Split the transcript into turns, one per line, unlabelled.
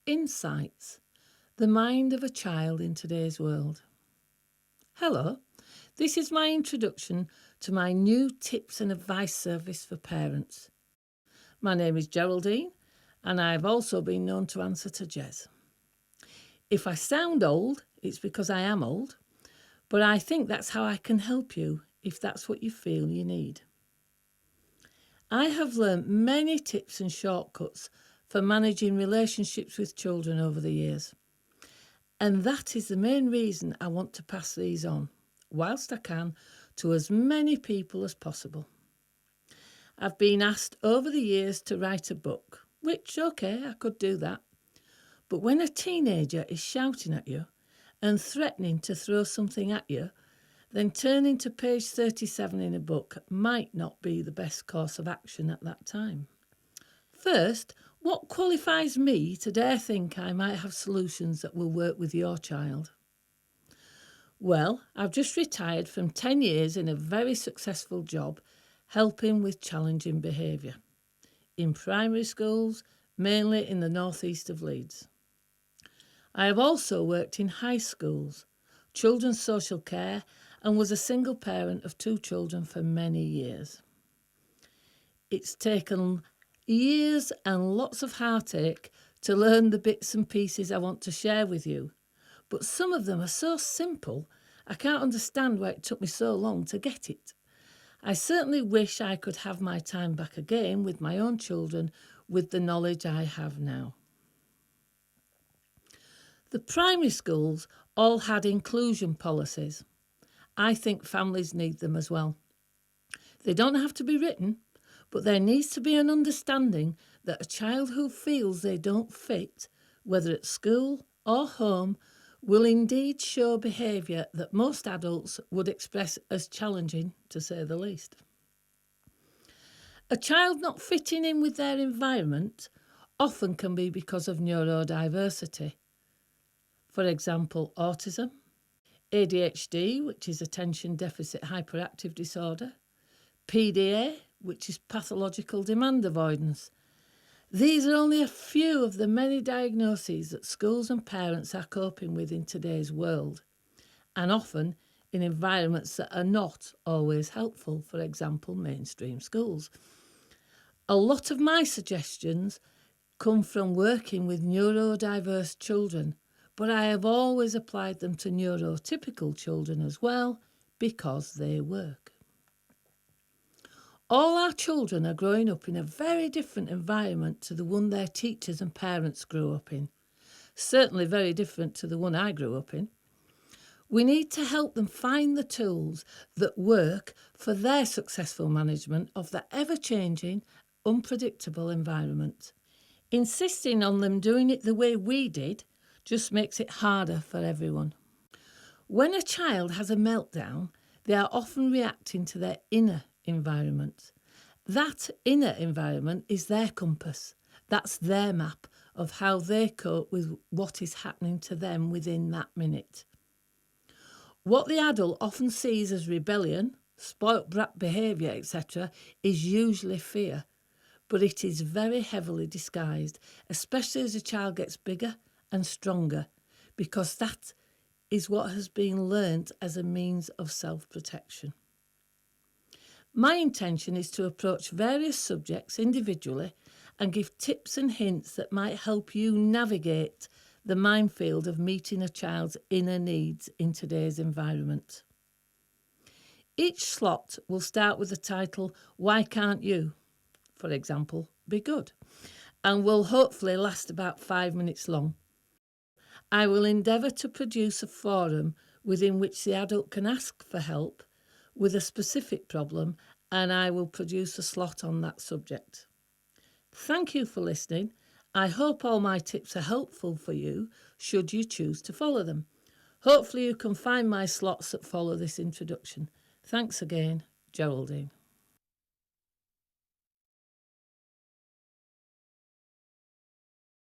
Insights, the mind of a child in today's world. Hello, this is my introduction to my new tips and advice service for parents. My name is Geraldine, and I've also been known to answer to Jez. If I sound old, it's because I am old, but I think that's how I can help you if that's what you feel you need. I have learnt many tips and shortcuts for managing relationships with children over the years. And that is the main reason I want to pass these on, whilst I can, to as many people as possible. I've been asked over the years to write a book, which, okay, I could do that. But when a teenager is shouting at you and threatening to throw something at you, then turning to page 37 in a book might not be the best course of action at that time. First, what qualifies me to dare think I might have solutions that will work with your child? Well, I've just retired from 10 years in a very successful job helping with challenging behaviour in primary schools, mainly in the northeast of Leeds. I have also worked in high schools, children's social care, and was a single parent of 2 children for many years. It's taken years and lots of heartache to learn the bits and pieces I want to share with you, but some of them are so simple I can't understand why it took me so long to get it. I certainly wish I could have my time back again with my own children with the knowledge I have now. The primary schools all had inclusion policies. I think families need them as well. They don't have to be written, but there needs to be an understanding that a child who feels they don't fit, whether at school or home, will indeed show behaviour that most adults would express as challenging, to say the least. A child not fitting in with their environment often can be because of neurodiversity. For example, autism, ADHD, which is attention deficit hyperactive disorder, PDA, which is pathological demand avoidance. These are only a few of the many diagnoses that schools and parents are coping with in today's world, and often in environments that are not always helpful, for example, mainstream schools. A lot of my suggestions come from working with neurodiverse children, but I have always applied them to neurotypical children as well because they work. All our children are growing up in a very different environment to the one their teachers and parents grew up in. Certainly very different to the one I grew up in. We need to help them find the tools that work for their successful management of the ever-changing, unpredictable environment. Insisting on them doing it the way we did just makes it harder for everyone. When a child has a meltdown, they are often reacting to their inner environment. That inner environment is their compass. That's their map of how they cope with what is happening to them within that minute. What the adult often sees as rebellion, spoilt brat behaviour, etc., is usually fear, but it is very heavily disguised, especially as a child gets bigger and stronger, because that is what has been learnt as a means of self-protection. My intention is to approach various subjects individually and give tips and hints that might help you navigate the minefield of meeting a child's inner needs in today's environment. Each slot will start with the title, "Why Can't You?" for example, be good, and will hopefully last about 5 minutes long. I will endeavour to produce a forum within which the adult can ask for help with a specific problem, and I will produce a slot on that subject. Thank you for listening. I hope all my tips are helpful for you should you choose to follow them. Hopefully you can find my slots that follow this introduction. Thanks again, Geraldine.